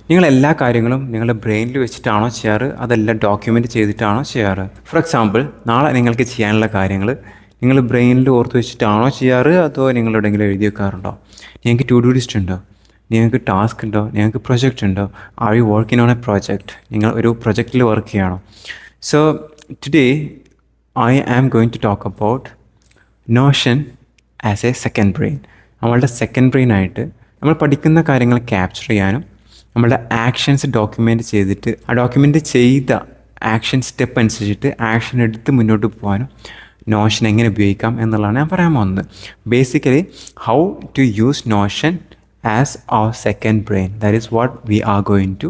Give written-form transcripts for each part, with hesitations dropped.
നിങ്ങൾ എല്ലാ കാര്യങ്ങളും നിങ്ങളുടെ ബ്രെയിനിൽ വെച്ചിട്ടാണോ ചെയ്യാറ്, അതെല്ലാം ഡോക്യുമെൻ്റ് ചെയ്തിട്ടാണോ ചെയ്യാറ്? ഫോർ എക്സാമ്പിൾ, നാളെ നിങ്ങൾക്ക് ചെയ്യാനുള്ള കാര്യങ്ങൾ നിങ്ങൾ ബ്രെയിനിൽ ഓർത്ത് വെച്ചിട്ടാണോ ചെയ്യാറ്, അതോ നിങ്ങൾ എവിടെയെങ്കിലും എഴുതി വെക്കാറുണ്ടോ? നിങ്ങൾക്ക് ടു ഡു ലിസ്റ്റ് ഉണ്ടോ? നിങ്ങൾക്ക് ടാസ്ക് ഉണ്ടോ? നിങ്ങൾക്ക് പ്രൊജക്റ്റ് ഉണ്ടോ? Are you working on a project? നിങ്ങൾ ഒരു പ്രൊജക്റ്റിൽ വർക്ക് ചെയ്യണോ? So today I am going to talk about Notion as a second brain. നമ്മളുടെ സെക്കൻഡ് ബ്രെയിൻ ആയിട്ട് നമ്മൾ പഠിക്കുന്ന കാര്യങ്ങൾ ക്യാപ്ചർ ചെയ്യാനും നമ്മളുടെ ആക്ഷൻസ് ഡോക്യുമെൻ്റ് ചെയ്തിട്ട് ആ ഡോക്യുമെൻ്റ് ചെയ്ത ആക്ഷൻ സ്റ്റെപ്പ് അനുസരിച്ചിട്ട് ആക്ഷൻ എടുത്ത് മുന്നോട്ട് പോകാനും നോഷൻ എങ്ങനെ ഉപയോഗിക്കാം എന്നുള്ളതാണ് ഞാൻ പറയാൻ പോകുന്നത്. Basically how to use Notion as our second brain, that is what we are going to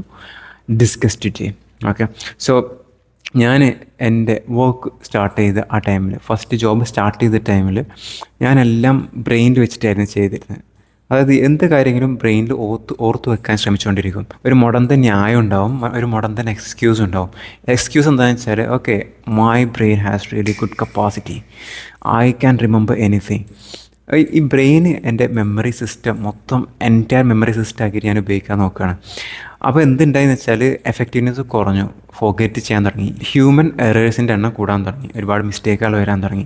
discuss today. Okay, so ഞാൻ എൻ്റെ വർക്ക് സ്റ്റാർട്ട് ചെയ്ത ആ ടൈമിൽ, ഫസ്റ്റ് ജോബ് സ്റ്റാർട്ട് ചെയ്ത ടൈമിൽ ഞാനെല്ലാം ബ്രെയിനിൽ വെച്ചിട്ടായിരുന്നു ചെയ്തിരുന്നത്. അതായത് എന്ത് കാര്യങ്ങളും ബ്രെയിനിൽ ഓർത്ത് വെക്കാൻ ശ്രമിച്ചുകൊണ്ടിരിക്കും. ഒരു മുടന്തൻ ന്യായം ഉണ്ടാവും, ഒരു മുടന്തൻ എക്സ്ക്യൂസ് ഉണ്ടാവും. എക്സ്ക്യൂസ് എന്താണെന്ന് വെച്ചാൽ, okay, my brain has really good capacity, I can remember anything. ഈ ബ്രെയിൻ എൻ്റെ മെമ്മറി സിസ്റ്റം മൊത്തം എൻറ്റയർ മെമ്മറി സിസ്റ്റം ആക്കിയിട്ട് ഞാൻ ഉപയോഗിക്കാൻ നോക്കുകയാണ്. അപ്പോൾ എന്തുണ്ടായെന്ന് വെച്ചാൽ എഫക്റ്റീവ്നെസ് കുറഞ്ഞു, ഫോർഗെറ്റ് ചെയ്യാൻ തുടങ്ങി, ഹ്യൂമൻ എറേഴ്സിൻ്റെ എണ്ണം കൂടാൻ തുടങ്ങി, ഒരുപാട് മിസ്റ്റേക്കുകൾ വരാൻ തുടങ്ങി.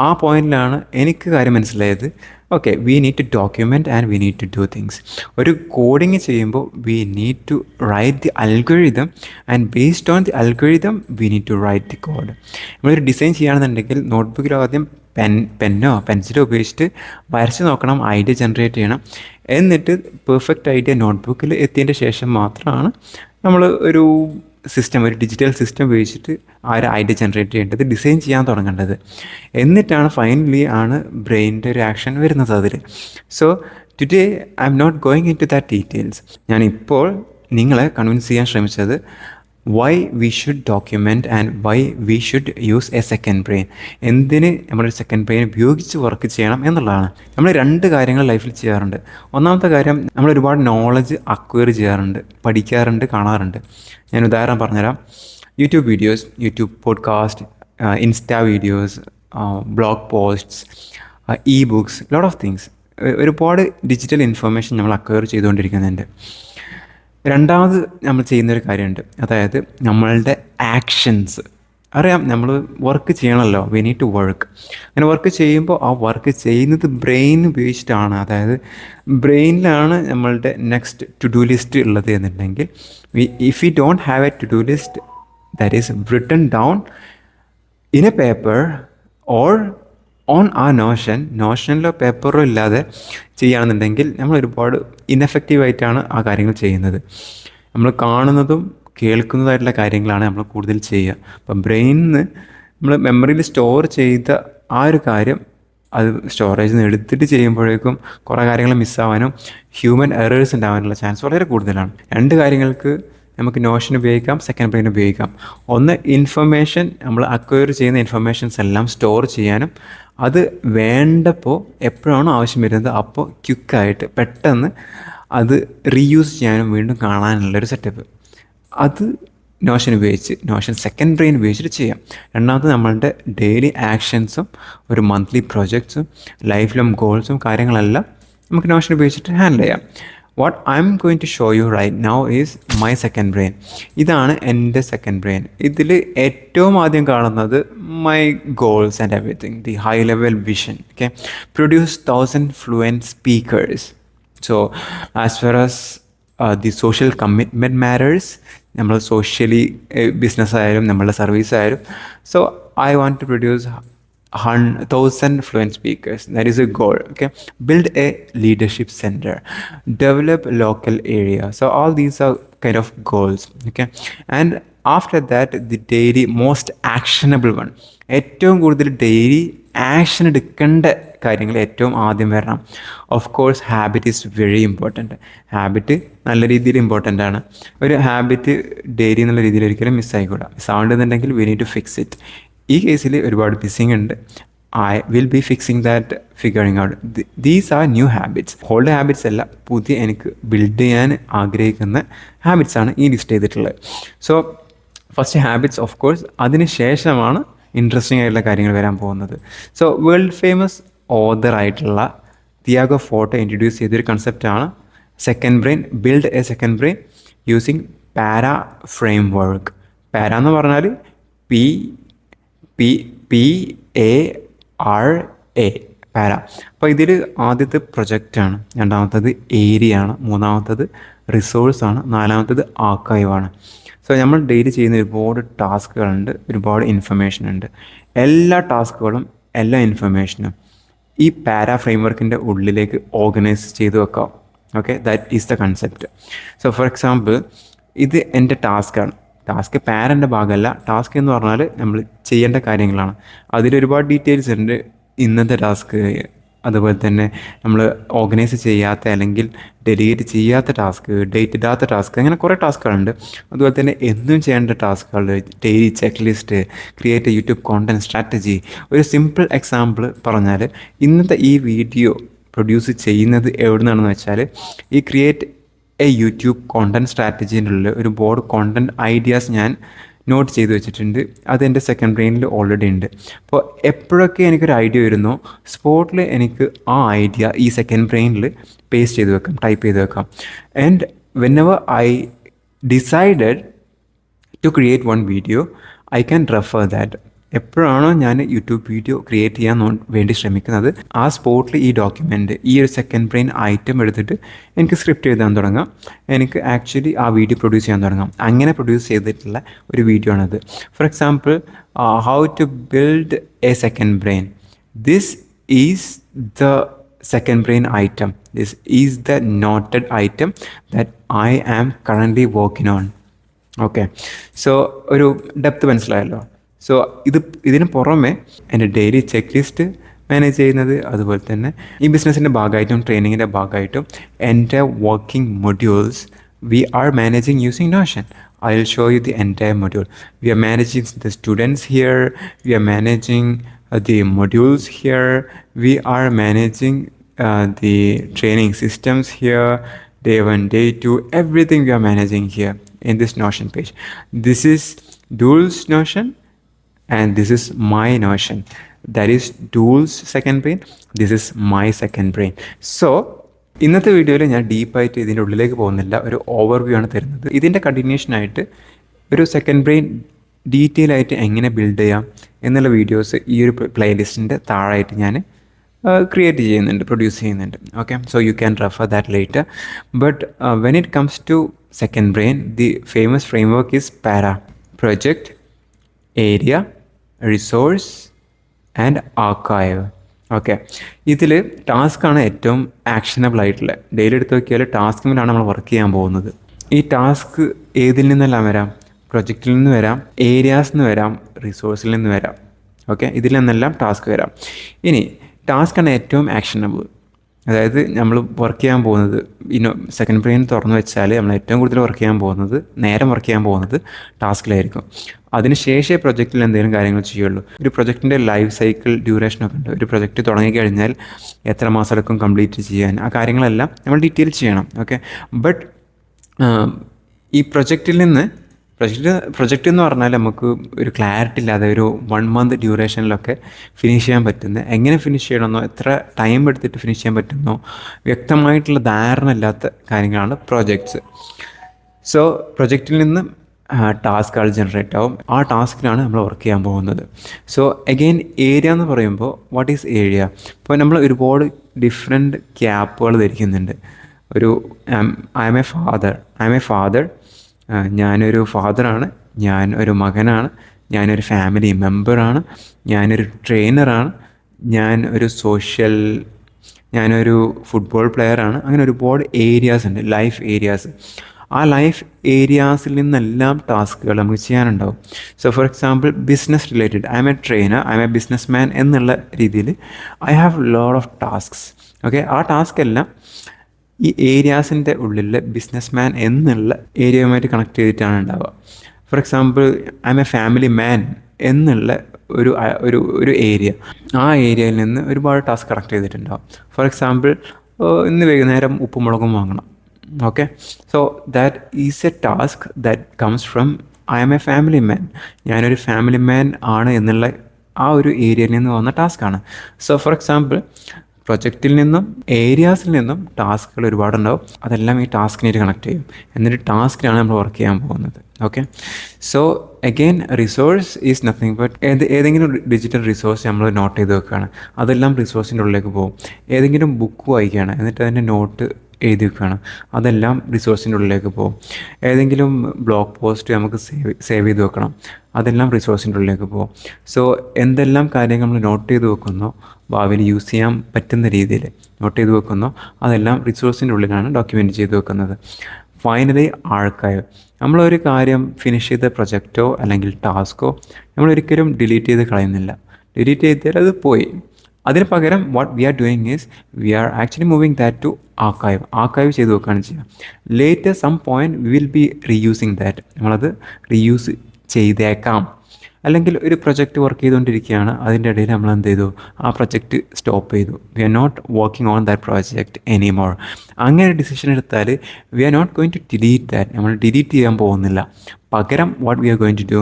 ആ പോയിന്റിലാണ് എനിക്ക് കാര്യം മനസ്സിലായത്, okay, we need to document and we need to do things. ഒരു കോഡിങ് ചെയ്യുമ്പോൾ we need to write the algorithm and based on the algorithm we need to write the code. നമ്മളൊരു ഡിസൈൻ ചെയ്യുകയാണെന്നുണ്ടെങ്കിൽ നോട്ട്ബുക്കിൽ ആദ്യം പെന്നോ പെൻസിലോ ഉപയോഗിച്ചിട്ട് വരച്ച് നോക്കണം, ഐഡിയ ജനറേറ്റ് ചെയ്യണം. എന്നിട്ട് പെർഫെക്റ്റ് ഐഡിയ നോട്ട്ബുക്കിൽ എത്തിയതിൻ്റെ ശേഷം മാത്രമാണ് നമ്മൾ ഒരു ഡിജിറ്റൽ സിസ്റ്റം ഉപയോഗിച്ചിട്ട് ആ ഒരു ഐഡിയ ജനറേറ്റ് ചെയ്യേണ്ടത്, ഡിസൈൻ ചെയ്യാൻ തുടങ്ങേണ്ടത്. എന്നിട്ടാണ് ഫൈനലി ആണ് ബ്രെയിനിൻ്റെ ഒരു ആക്ഷൻ വരുന്നത് അതിൽ. So today I am not going into that details. ഞാനിപ്പോൾ നിങ്ങളെ കൺവിൻസ് ചെയ്യാൻ ശ്രമിച്ചത് why we should document and why we should use a second brain. എന്തിന് നമ്മളൊരു സെക്കൻഡ് ബ്രെയിൻ ഉപയോഗിച്ച് വർക്ക് ചെയ്യണം എന്നുള്ളതാണ്. നമ്മൾ രണ്ട് കാര്യങ്ങൾ ലൈഫിൽ ചെയ്യാറുണ്ട്. ഒന്നാമത്തെ കാര്യം, നമ്മൾ ഒരുപാട് നോളജ് അക്വയർ ചെയ്യാറുണ്ട്, പഠിക്കാറുണ്ട്, കാണാറുണ്ട്. ഞാൻ ഉദാഹരണം പറഞ്ഞുതരാം. YouTube videos, YouTube podcast, insta videos, blog posts, E books, lot of things. ഒരുപാട് ഡിജിറ്റൽ ഇൻഫർമേഷൻ നമ്മൾ അക്വയർ ചെയ്തുകൊണ്ടിരിക്കുന്നുണ്ട്. രണ്ടാമത് നമ്മൾ ചെയ്യുന്നൊരു കാര്യമുണ്ട്, അതായത് നമ്മളുടെ ആക്ഷൻസ്. അറിയാം, നമ്മൾ വർക്ക് ചെയ്യണമല്ലോ, വി നീഡ് ടു വർക്ക്. അങ്ങനെ വർക്ക് ചെയ്യുമ്പോൾ ആ വർക്ക് ചെയ്യുന്നത് ബ്രെയിൻ ഉപയോഗിച്ചിട്ടാണ്. അതായത് ബ്രെയിനിലാണ് നമ്മളുടെ നെക്സ്റ്റ് ടു ഡു ലിസ്റ്റ് ഉള്ളത് എന്നുണ്ടെങ്കിൽ, if you don't have a to do list that is written down in a paper or on ആ നോഷനിലോ പേപ്പറോ ഇല്ലാതെ ചെയ്യുകയാണെന്നുണ്ടെങ്കിൽ നമ്മൾ ഒരുപാട് ഇൻഎഫക്റ്റീവായിട്ടാണ് ആ കാര്യങ്ങൾ ചെയ്യുന്നത്. നമ്മൾ കാണുന്നതും കേൾക്കുന്നതായിട്ടുള്ള കാര്യങ്ങളാണ് നമ്മൾ കൂടുതൽ ചെയ്യുക. അപ്പം ബ്രെയിനിൽ നിന്ന് നമ്മൾ മെമ്മറിയിൽ സ്റ്റോർ ചെയ്ത ആ ഒരു കാര്യം അത് സ്റ്റോറേജിൽ നിന്ന് എടുത്തിട്ട് ചെയ്യുമ്പോഴേക്കും കുറേ കാര്യങ്ങൾ മിസ്സാവാനും ഹ്യൂമൻ എറേഴ്സ് ഉണ്ടാവാനുള്ള ചാൻസ് വളരെ കൂടുതലാണ്. രണ്ട് കാര്യങ്ങൾക്ക് നമുക്ക് നോഷൻ ഉപയോഗിക്കാം, സെക്കൻഡ് ബ്രെയിൻ ഉപയോഗിക്കാം. ഒന്ന്, ഇൻഫർമേഷൻ, നമ്മൾ അക്വയർ ചെയ്യുന്ന ഇൻഫർമേഷൻസ് എല്ലാം സ്റ്റോർ ചെയ്യാനും അത് വേണ്ടപ്പോൾ എപ്പോഴാണോ ആവശ്യം വരുന്നത് അപ്പോൾ ക്വിക്കായിട്ട് പെട്ടെന്ന് അത് റീയൂസ് ചെയ്യാനും വീണ്ടും കാണാനുള്ളൊരു സെറ്റപ്പ്. അത് നോഷൻ സെക്കൻഡ് ബ്രെയിൻ ഉപയോഗിച്ചിട്ട് ചെയ്യാം. രണ്ടാമത് നമ്മളുടെ ഡെയിലി ആക്ഷൻസും ഒരു മന്ത്ലി പ്രോജക്ട്സും ലൈഫ് ലോങ് ഗോൾസും കാര്യങ്ങളെല്ലാം നമുക്ക് നോഷൻ ഉപയോഗിച്ചിട്ട് ഹാൻഡിൽ ചെയ്യാം. What I am going to show you right now is my second brain. ഇതാണ് എൻ്റെ സെക്കൻഡ് ബ്രെയിൻ. ഇതിൽ ഏറ്റവും ആദ്യം കാണുന്നത് my goals and everything, the high level vision. Okay, produce 1000 fluent speakers. So as far as the social commitment matters, നമ്മൾ socially business ആയാലും നമ്മളുടെ service ആയാലും, so I want to produce 1,000 fluent speakers. That is a goal. Okay, build a leadership center, develop local area. So all these are kind of goals. Okay, and after that the daily most actionable one, ഏറ്റവും കൂടുതൽ daily action എടുക്കേണ്ട കാര്യങ്ങൾ ഏറ്റവും ആദ്യം വരണം. Of course habit is very important. Habit നല്ല രീതിയിൽ important ആണ്. ഒരു ഹാബിറ്റ് ഡെയിലി എന്നുള്ള രീതിയിൽ ഒരിക്കലും മിസ്സായിക്കൂടാ. മിസ്സാവേണ്ടതുണ്ടെങ്കിൽ we need to fix it. ഈ കേസിൽ ഒരുപാട് മിസ്സിങ് ഉണ്ട്. I will be fixing that, figuring out. These are new habits. Old habits അല്ല, പുതിയ എനിക്ക് ബിൽഡ് ചെയ്യാൻ ആഗ്രഹിക്കുന്ന ഹാബിറ്റ്സാണ് ഈ ലിസ്റ്റ് ചെയ്തിട്ടുള്ളത്. So first habits, of course. അതിന് ശേഷമാണ് ഇൻട്രസ്റ്റിംഗ് ആയിട്ടുള്ള കാര്യങ്ങൾ വരാൻ പോകുന്നത്. സോ വേൾഡ് ഫേമസ് ഓതർ ആയിട്ടുള്ള തിയാഗോ ഫോർട്ടെ ഇൻട്രൊഡ്യൂസ് ചെയ്തൊരു കൺസെപ്റ്റാണ് second brain, build a second brain. Using para framework. Para എന്ന് പറഞ്ഞാൽ P P P A R A, para. അപ്പോൾ ഇതിൽ ആദ്യത്തെ പ്രൊജക്റ്റാണ്, രണ്ടാമത്തത് ഏരിയ ആണ്, മൂന്നാമത്തത് റിസോഴ്സാണ്, നാലാമത്തത് ആർക്കൈവാണ്. സോ നമ്മൾ ഡെയിലി ചെയ്യുന്ന ഒരുപാട് ടാസ്കുകളുണ്ട്, ഒരുപാട് ഇൻഫർമേഷൻ ഉണ്ട്. എല്ലാ ടാസ്കുകളും എല്ലാ ഇൻഫർമേഷനും ഈ പാരാ ഫ്രെയിംവർക്കിൻ്റെ ഉള്ളിലേക്ക് ഓർഗനൈസ് ചെയ്ത് വെക്കാം. Okay, that is the concept. So for example, ഇത് എൻ്റെ ടാസ്ക്കാണ്. ടാസ്ക് പാരൻ്റെ ഭാഗമല്ല. ടാസ്ക് എന്ന് പറഞ്ഞാൽ നമ്മൾ ചെയ്യേണ്ട കാര്യങ്ങളാണ്. അതിലൊരുപാട് ഡീറ്റെയിൽസ് ഉണ്ട്. ഇന്നത്തെ ടാസ്ക്, അതുപോലെ തന്നെ നമ്മൾ ഓർഗനൈസ് ചെയ്യാത്ത അല്ലെങ്കിൽ ഡെലിഗേറ്റ് ചെയ്യാത്ത ടാസ്ക്, ഡേറ്റ് ഇടാത്ത ടാസ്ക്, അങ്ങനെ കുറേ ടാസ്കുകളുണ്ട്. അതുപോലെ തന്നെ എന്നും ചെയ്യേണ്ട ടാസ്കുകൾ, daily check list, create A YouTube content strategy. ഒരു സിമ്പിൾ എക്സാമ്പിൾ പറഞ്ഞാൽ, ഇന്നത്തെ ഈ വീഡിയോ പ്രൊഡ്യൂസ് ചെയ്യുന്നത് എവിടെ നിന്നാണെന്ന് വെച്ചാൽ, ഈ ക്രിയേറ്റ് എ യൂട്യൂബ് കോണ്ടൻറ്റ് സ്ട്രാറ്റജീൻ്റെ ഉള്ളിൽ ഒരു ബോർഡ് കോണ്ടൻറ്റ് ഐഡിയാസ് ഞാൻ നോട്ട് ചെയ്ത് വെച്ചിട്ടുണ്ട്. അതെൻ്റെ സെക്കൻഡ് ബ്രെയിനിൽ ഓൾറെഡി ഉണ്ട്. അപ്പോൾ എപ്പോഴൊക്കെ എനിക്കൊരു ഐഡിയ വരുന്നോ സ്പോട്ടിൽ എനിക്ക് ആ ഐഡിയ ഈ സെക്കൻഡ് ബ്രെയിനിൽ പേസ്റ്റ് ചെയ്ത് വെക്കാം, ടൈപ്പ് ചെയ്ത് വെക്കാം. And whenever I decided to create one video, I can refer that. എപ്പോഴാണോ ഞാൻ യൂട്യൂബ് വീഡിയോ ക്രിയേറ്റ് ചെയ്യാൻ വേണ്ടി ശ്രമിക്കുന്നത്, ആ സ്പോട്ടിൽ ഈ ഡോക്യുമെൻ്റ്, ഈ ഒരു സെക്കൻഡ് ബ്രെയിൻ ഐറ്റം എടുത്തിട്ട് എനിക്ക് സ്ക്രിപ്റ്റ് എഴുതാൻ തുടങ്ങാം. എനിക്ക് ആക്ച്വലി ആ വീഡിയോ പ്രൊഡ്യൂസ് ചെയ്യാൻ തുടങ്ങാം. അങ്ങനെ പ്രൊഡ്യൂസ് ചെയ്തിട്ടുള്ള ഒരു വീഡിയോ ആണത്. For example, how to build a second brain. This is the second brain item. This is the noted item that I am currently working on. Okay, so ഒരു depth മനസ്സിലായല്ലോ. So ഇതിന് പുറമെ എൻ്റെ daily check list manage ചെയ്യുന്നത്, അതുപോലെ തന്നെ ഈ ബിസിനസ്സിൻ്റെ ഭാഗമായിട്ടും ട്രെയിനിങ്ങിൻ്റെ ഭാഗമായിട്ടും എൻ്റെ working modules we are managing using Notion. I will show you the entire module. We are managing the students here. We are managing the modules here. We are managing the training systems here. Day 1, day 2, everything we are managing here in this Notion page. This is Dul's Notion. And this is my Notion. That is Dul's second brain. This is my second brain. So ഇന്നത്തെ വീഡിയോയിൽ ഞാൻ ഡീപ്പായിട്ട് ഇതിൻ്റെ ഉള്ളിലേക്ക് പോകുന്നില്ല, ഒരു overview ആണ് തരുന്നത്. ഇതിൻ്റെ കണ്ടിന്യൂഷനായിട്ട് ഒരു സെക്കൻഡ് ബ്രെയിൻ ഡീറ്റെയിൽ ആയിട്ട് എങ്ങനെ ബിൽഡ് ചെയ്യാം എന്നുള്ള വീഡിയോസ് ഈ ഒരു പ്ലേലിസ്റ്റിൻ്റെ താഴായിട്ട് ഞാൻ ക്രിയേറ്റ് ചെയ്യുന്നുണ്ട്, പ്രൊഡ്യൂസ് ചെയ്യുന്നുണ്ട്. Okay, so you can refer that later. But when it comes to second brain, the famous framework is PARA: project, area, resource and archive. Okay, ഇതിൽ ടാസ്ക്കാണ് ഏറ്റവും ആക്ഷനബിൾ ആയിട്ടുള്ളത്. ഡെയിലി എടുത്ത് നോക്കിയാൽ ടാസ്കിലാണ് നമ്മൾ വർക്ക് ചെയ്യാൻ പോകുന്നത്. ഈ ടാസ്ക് ഏതിൽ നിന്നെല്ലാം വരാം? പ്രൊജക്റ്റിൽ നിന്ന് വരാം, ഏരിയാസിൽ നിന്ന് വരാം, റിസോഴ്സിൽ നിന്ന് വരാം. ഓക്കെ, ഇതിൽ നിന്നെല്ലാം ടാസ്ക് വരാം. ഇനി ടാസ്ക്കാണ് ഏറ്റവും ആക്ഷനബിൾ. അതായത് നമ്മൾ വർക്ക് ചെയ്യാൻ പോകുന്നത്, സെക്കൻഡ് ബ്രെയിൻ തുറന്നു വെച്ചാൽ നമ്മൾ ഏറ്റവും കൂടുതൽ വർക്ക് ചെയ്യാൻ പോകുന്നത്, നേരം വർക്ക് ചെയ്യാൻ പോകുന്നത് ടാസ്കിലായിരിക്കും. അതിനുശേഷമേ പ്രൊജക്റ്റിൽ എന്തെങ്കിലും കാര്യങ്ങൾ ചെയ്യുള്ളൂ. ഒരു പ്രൊജക്റ്റിൻ്റെ ലൈഫ് സൈക്കിൾ ഡ്യൂറേഷനൊക്കെ ഉണ്ട്. ഒരു പ്രൊജക്റ്റ് തുടങ്ങിക്കഴിഞ്ഞാൽ എത്ര മാസം എടുക്കും കംപ്ലീറ്റ് ചെയ്യാൻ, ആ കാര്യങ്ങളെല്ലാം നമ്മൾ ഡീറ്റെയിൽ ചെയ്യണം. ഓക്കെ, ബട്ട് ഈ പ്രൊജക്റ്റിൽ നിന്ന് പ്രൊജക്റ്റ് എന്ന് പറഞ്ഞാൽ നമുക്ക് ഒരു ക്ലാരിറ്റി ഇല്ലാതെ ഒരു 1 month ഡ്യൂറേഷനിലൊക്കെ ഫിനിഷ് ചെയ്യാൻ പറ്റുന്ന, എങ്ങനെ ഫിനിഷ് ചെയ്യണമെന്നോ എത്ര ടൈം എടുത്തിട്ട് ഫിനിഷ് ചെയ്യാൻ പറ്റുന്നോ വ്യക്തമായിട്ടുള്ള ധാരണ ഇല്ലാത്ത കാര്യങ്ങളാണ് പ്രോജക്ട്സ്. സോ പ്രൊജക്റ്റിൽ നിന്ന് ടാസ്കുകൾ ജനറേറ്റ് ആവും. ആ ടാസ്കിലാണ് നമ്മൾ വർക്ക് ചെയ്യാൻ പോകുന്നത്. സോ അഗെയിൻ ഏരിയ എന്ന് പറയുമ്പോൾ, വാട്ട് ഈസ് ഏരിയ? ഇപ്പോൾ നമ്മൾ ഒരുപാട് ഡിഫറെൻറ്റ് ക്യാപ്പുകൾ ധരിക്കുന്നുണ്ട്. ഒരു ഐ എം എ ഫാദർ, ഞാനൊരു ഫാദറാണ്, ഞാൻ ഒരു മകനാണ്, ഞാനൊരു ഫാമിലി മെമ്പറാണ്, ഞാനൊരു ട്രെയിനറാണ്, ഞാനൊരു ഫുട്ബോൾ പ്ലെയറാണ്. അങ്ങനെ ഒരുപാട് ഏരിയാസ് ഉണ്ട്, ലൈഫ് ഏരിയാസ്. ആ ലൈഫ് ഏരിയാസിൽ നിന്നെല്ലാം ടാസ്കുകൾ നമുക്ക് ചെയ്യാനുണ്ടാവും. So for example, business related, I am a trainer, I am a business man എന്നുള്ള രീതിയിൽ I have lot of tasks. Okay, ആ ടാസ്ക് എല്ലാം ഈ ഏരിയാസിൻ്റെ ഉള്ളിൽ ബിസിനസ് മാൻ എന്നുള്ള ഏരിയയുമായിട്ട് കണക്ട് ചെയ്തിട്ടാണ് ഉണ്ടാവുക. For example, I am a family man എന്നുള്ള ഒരു ഏരിയ, ആ ഏരിയയിൽ നിന്ന് ഒരുപാട് ടാസ്ക് കണക്ട് ചെയ്തിട്ടുണ്ടാവും. ഫോർ എക്സാമ്പിൾ, ഇന്ന് വൈകുന്നേരം ഉപ്പും മുളകും വാങ്ങണം. Okay, so that is a task that comes from I am a family man. ഞാനൊരു ഫാമിലി മാൻ ആണ് എന്നുള്ള ആ ഒരു ഏരിയയിൽ നിന്ന് വന്ന ടാസ്ക്കാണ്. സോ ഫോർ എക്സാമ്പിൾ, പ്രൊജക്റ്റിൽ നിന്നും ഏരിയാസിൽ നിന്നും ടാസ്കുകൾ ഒരുപാടുണ്ടാവും. അതെല്ലാം ഈ ടാസ്കിനായിട്ട് കണക്ട് ചെയ്യും. എന്നിട്ട് ടാസ്കിലാണ് നമ്മൾ വർക്ക് ചെയ്യാൻ പോകുന്നത്. Okay, so again resource is nothing but ഏതെങ്കിലും ഡിജിറ്റൽ റിസോഴ്സ് നമ്മൾ നോട്ട് ചെയ്ത് വെക്കുകയാണ്, അതെല്ലാം റിസോഴ്സിൻ്റെ ഉള്ളിലേക്ക് പോകും. ഏതെങ്കിലും ബുക്ക് വായിക്കുകയാണ്, എന്നിട്ട് അതിൻ്റെ നോട്ട് എഴുതി വെക്കുകയാണ്, അതെല്ലാം റിസോഴ്സിൻ്റെ ഉള്ളിലേക്ക് പോകും. ഏതെങ്കിലും ബ്ലോഗ് പോസ്റ്റ് നമുക്ക് സേവ് ചെയ്ത് വെക്കണം, അതെല്ലാം റിസോഴ്സിൻ്റെ ഉള്ളിലേക്ക് പോകും. സോ എന്തെല്ലാം കാര്യങ്ങൾ നമ്മൾ നോട്ട് ചെയ്ത് വെക്കുന്നോ, ഭാവിയിൽ യൂസ് ചെയ്യാൻ പറ്റുന്ന രീതിയിൽ നോട്ട് ചെയ്ത് വെക്കുന്നോ, അതെല്ലാം റിസോഴ്സിൻ്റെ ഉള്ളിലാണ് ഡോക്യുമെൻറ്റ് ചെയ്ത് വെക്കുന്നത്. Finally archive. നമ്മളൊരു കാര്യം ഫിനിഷ് ചെയ്ത പ്രൊജക്റ്റോ അല്ലെങ്കിൽ ടാസ്കോ നമ്മളൊരിക്കലും ഡിലീറ്റ് ചെയ്ത് കളയുന്നില്ല. ഡിലീറ്റ് ചെയ്താൽ അത് പോയി. അതിന് പകരം what we are doing is we are actually moving that to archive ചെയ്ത് വെക്കുകയാണ് ചെയ്യുക. Later some point we will be reusing that. നമ്മളത് റീയൂസ് ചെയ്തേക്കാം. അല്ലെങ്കിൽ ഒരു പ്രൊജക്റ്റ് വർക്ക് ചെയ്തുകൊണ്ടിരിക്കുകയാണ്, അതിൻ്റെ ഇടയിൽ നമ്മൾ എന്ത് ചെയ്തു, ആ പ്രൊജക്റ്റ് സ്റ്റോപ്പ് ചെയ്തു. We are not working on that project anymore. അങ്ങനെ ഡിസിഷൻ എടുത്താൽ we are not going to delete that. നമ്മൾ ഡിലീറ്റ് ചെയ്യാൻ പോകുന്നില്ല. പകരം what we are going to do,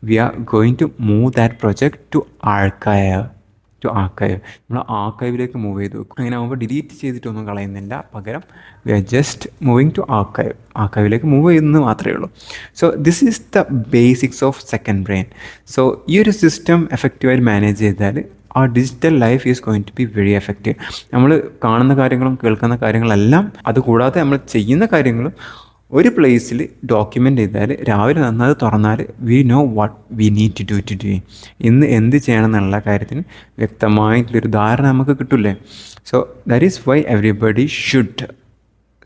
we are going to move that project to archive. നമ്മൾ ആർക്കൈവിലേക്ക് move ചെയ്തു വെക്കും. അങ്ങനെ ആകുമ്പോൾ ഡിലീറ്റ് ചെയ്തിട്ടൊന്നും കളയുന്നില്ല, പകരം we are just moving to ആർക്കൈവിലേക്ക് മൂവ് ചെയ്യുന്നത് മാത്രമേ ഉള്ളൂ. So this is the basics of second brain. So ഈ ഒരു സിസ്റ്റം എഫക്റ്റീവായി മാനേജ് ചെയ്താൽ our digital life is going to be very effective. നമ്മൾ കാണുന്ന കാര്യങ്ങളും കേൾക്കുന്ന കാര്യങ്ങളെല്ലാം, അതുകൂടാതെ നമ്മൾ ചെയ്യുന്ന കാര്യങ്ങളും ഒരു പ്ലേസിൽ ഡോക്യുമെൻ്റ് ചെയ്താൽ രാവിലെ നന്നത് തുറന്നാൽ we know what we need to do ഇന്ന് എന്ത് ചെയ്യണം എന്നുള്ള കാര്യത്തിന് വ്യക്തമായിട്ടുള്ളൊരു ധാരണ നമുക്ക് കിട്ടില്ലേ. So that is why everybody should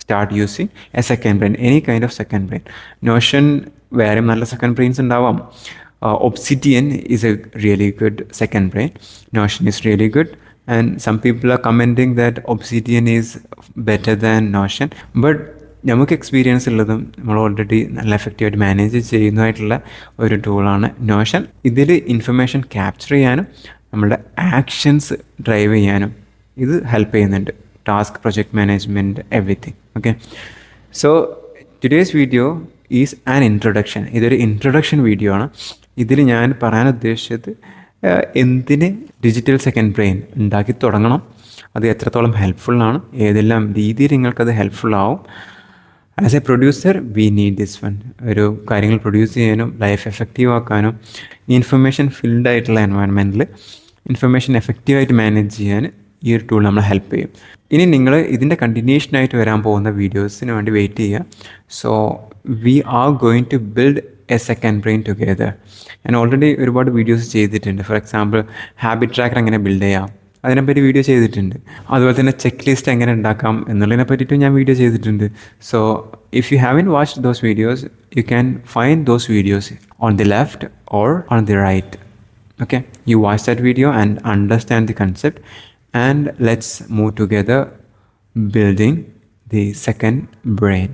start using a second brain, any kind of second brain. Notion വേറെയും നല്ല സെക്കൻഡ് ബ്രെയിൻസ് ഉണ്ടാവാം. Obsidian is a really good second brain. Notion is really good, and some people are commenting that Obsidian is better than Notion. But നമുക്ക് experience ഉള്ളതും നമ്മൾ already നല്ല എഫക്റ്റീവായിട്ട് manage ചെയ്യുന്നതായിട്ടുള്ള ഒരു ടൂളാണ് നോഷൻ. ഇതിൽ ഇൻഫർമേഷൻ ക്യാപ്ചർ ചെയ്യാനും നമ്മളുടെ ആക്ഷൻസ് ഡ്രൈവ് ചെയ്യാനും ഇത് ഹെൽപ്പ് ചെയ്യുന്നുണ്ട്. Task, project management, everything. Okay, so today's video is an introduction. ഇതൊരു ഇൻട്രൊഡക്ഷൻ വീഡിയോ ആണ്. ഇതിൽ ഞാൻ പറയാൻ ഉദ്ദേശിച്ചത് എന്തിന് ഡിജിറ്റൽ സെക്കൻഡ് ബ്രെയിൻ ഉണ്ടാക്കി തുടങ്ങണം, അത് എത്രത്തോളം ഹെൽപ്ഫുള്ളാണ്, ഏതെല്ലാം രീതിയിൽ നിങ്ങൾക്കത് ഹെൽപ്ഫുള്ളാവും. As a producer we need this one. ഒരു കാര്യങ്ങൾ പ്രൊഡ്യൂസ് ചെയ്യാനും ലൈഫ് എഫക്റ്റീവ് ആക്കാനും ഇൻഫർമേഷൻ ഫിൽഡ് ആയിട്ടുള്ള എൻവയൺമെൻറ്റിൽ ഇൻഫർമേഷൻ എഫക്റ്റീവായിട്ട് മാനേജ് ചെയ്യാൻ ഈ ഒരു ടൂൾ നമ്മളെ ഹെൽപ്പ് ചെയ്യും. ഇനി നിങ്ങൾ ഇതിൻ്റെ കണ്ടിന്യൂഷനായിട്ട് വരാൻ പോകുന്ന വീഡിയോസിന് വേണ്ടി വെയിറ്റ് ചെയ്യുക. So we are going to build a second brain together. ഞാൻ ഓൾറെഡി ഒരുപാട് വീഡിയോസ് ചെയ്തിട്ടുണ്ട്. ഫോർ എക്സാമ്പിൾ ഹാബിറ്റ് ട്രാക്കർ എങ്ങനെ ബിൽഡ് ചെയ്യാം, അതിനെപ്പറ്റി വീഡിയോ ചെയ്തിട്ടുണ്ട്. അതുപോലെ തന്നെ ചെക്ക് ലിസ്റ്റ് എങ്ങനെ ഉണ്ടാക്കാം എന്നുള്ളതിനെ പറ്റിയിട്ടും ഞാൻ വീഡിയോ ചെയ്തിട്ടുണ്ട്. So if you haven't watched those videos you can find those videos on the left or on the right. Okay, you watch that video and understand the concept, and let's move together building the second brain.